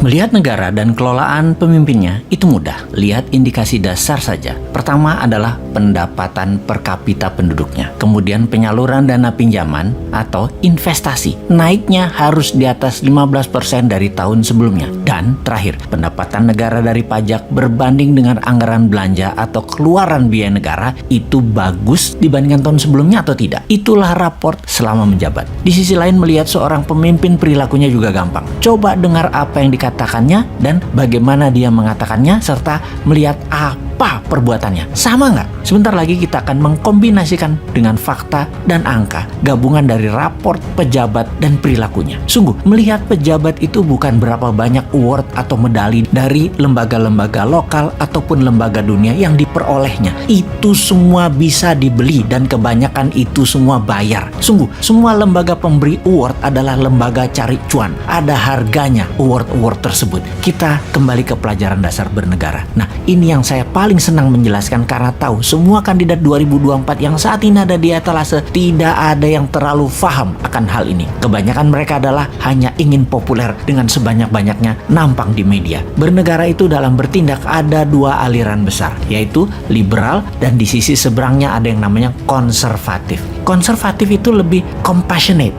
Melihat negara dan kelolaan pemimpinnya itu mudah. Lihat indikasi dasar saja. Pertama adalah pendapatan per kapita penduduknya. Kemudian penyaluran dana pinjaman atau investasi. Naiknya harus di atas 15% dari tahun sebelumnya. Dan terakhir, pendapatan negara dari pajak berbanding dengan anggaran belanja atau keluaran biaya negara itu bagus dibandingkan tahun sebelumnya atau tidak. Itulah raport selama menjabat. Di sisi lain, melihat seorang pemimpin perilakunya juga gampang. Coba dengar apa yang dikatakannya dan bagaimana dia mengatakannya, serta melihat apa perbuatannya. Sama nggak? Sebentar lagi kita akan mengkombinasikan dengan fakta dan angka, gabungan dari raport pejabat dan perilakunya. Sungguh, melihat pejabat itu bukan berapa banyak award atau medali dari lembaga-lembaga lokal ataupun lembaga dunia yang diperolehnya. Itu semua bisa dibeli dan kebanyakan itu semua bayar. Sungguh, semua lembaga pemberi award adalah lembaga cari cuan. Ada harganya award-award tersebut. Kita kembali ke pelajaran dasar bernegara. Nah, ini yang saya paling senang menjelaskan karena tahu semua kandidat 2024 yang saat ini ada di etalase tidak ada yang terlalu paham akan hal ini. Kebanyakan mereka adalah hanya ingin populer dengan sebanyak-banyaknya nampang di media. Bernegara itu dalam bertindak ada dua aliran besar, yaitu liberal dan di sisi seberangnya ada yang namanya konservatif. Konservatif itu lebih compassionate.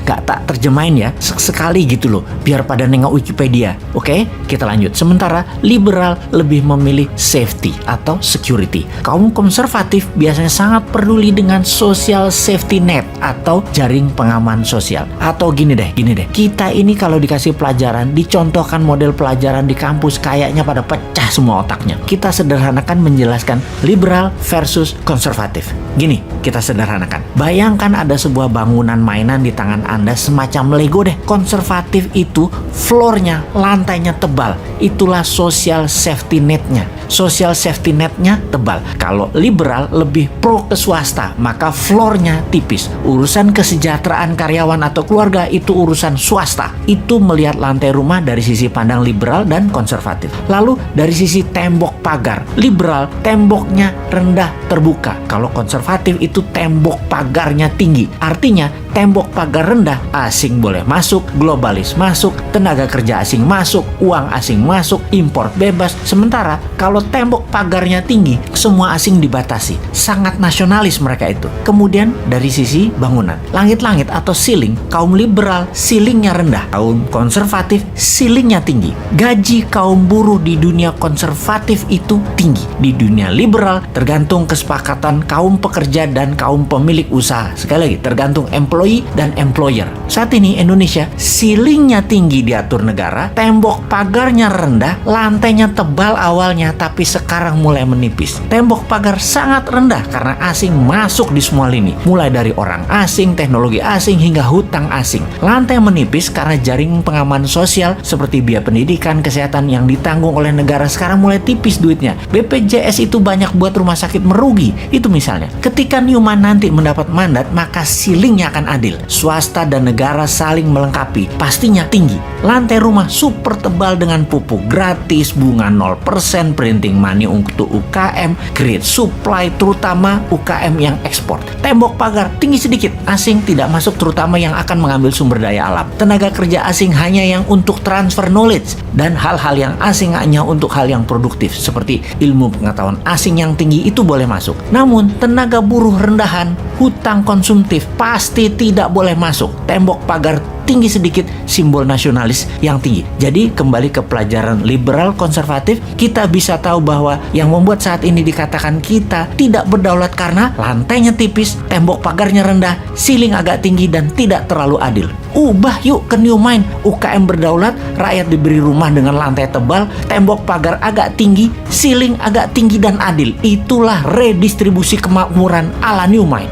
Gak tak terjemahin ya, sekali gitu loh, biar pada nengok Wikipedia. Oke, kita lanjut. Sementara liberal lebih memilih safety atau security. Kaum konservatif biasanya sangat peduli dengan social safety net atau jaring pengaman sosial. Atau gini deh, kita ini kalau dikasih pelajaran, dicontohkan model pelajaran di kampus kayaknya pada pecah semua otaknya. Kita sederhanakan menjelaskan liberal versus konservatif. Gini, kita sederhanakan. Bayangkan ada sebuah bangunan mainan di tangan Anda semacam Lego deh. Konservatif itu floornya, lantainya tebal. Itulah social safety netnya. Social safety netnya tebal. Kalau liberal lebih pro ke swasta, maka floornya tipis. Urusan kesejahteraan karyawan atau keluarga itu urusan swasta. Itu melihat lantai rumah dari sisi pandang liberal dan konservatif. Lalu dari sisi tembok pagar, liberal temboknya rendah terbuka. Kalau konservatif itu tembok pagarnya tinggi. Artinya tembok pagar rendah, asing boleh masuk, globalis masuk, tenaga kerja asing masuk, uang asing masuk, impor bebas. Sementara kalau tembok pagarnya tinggi, semua asing dibatasi. Sangat nasionalis mereka itu. Kemudian dari sisi bangunan, langit-langit atau ceiling, kaum liberal ceilingnya rendah, kaum konservatif ceilingnya tinggi. Gaji kaum buruh di dunia konservatif itu tinggi. Di dunia liberal tergantung kesepakatan kaum pekerja dan kaum pemilik usaha. Sekali lagi, tergantung employee dan employer. Saat ini Indonesia ceilingnya tinggi diatur negara, tembok pagarnya rendah, lantainya tebal awalnya tapi sekarang mulai menipis. Tembok pagar sangat rendah karena asing masuk di semua lini, mulai dari orang asing, teknologi asing hingga hutang asing. Lantai menipis karena jaring pengaman sosial seperti biaya pendidikan, kesehatan yang ditanggung oleh negara sekarang mulai tipis duitnya. BPJS itu banyak buat rumah sakit merugi. Itu misalnya. Ketika Newman nanti mendapat mandat, maka ceilingnya akan adil. Swasta dan negara saling melengkapi. Pastinya tinggi. Lantai rumah super tebal dengan pupuk gratis, bunga 0%, printing money untuk UKM, create supply terutama UKM yang ekspor. Tembok pagar tinggi sedikit, asing tidak masuk terutama yang akan mengambil sumber daya alam. Tenaga kerja asing hanya yang untuk transfer knowledge dan hal-hal yang asing hanya untuk hal yang produktif seperti ilmu pengetahuan asing yang tinggi itu boleh masuk. Namun tenaga buruh rendahan, hutang konsumtif pasti tidak boleh masuk. Tembok pagar tinggi sedikit, simbol nasionalis yang tinggi. Jadi kembali ke pelajaran liberal konservatif, kita bisa tahu bahwa yang membuat saat ini dikatakan kita tidak berdaulat karena lantainya tipis, tembok pagarnya rendah, ceiling agak tinggi dan tidak terlalu adil. Ubah yuk ke new mind. UKM berdaulat, rakyat diberi rumah dengan lantai tebal, tembok pagar agak tinggi, ceiling agak tinggi dan adil. Itulah redistribusi kemakmuran ala new mind.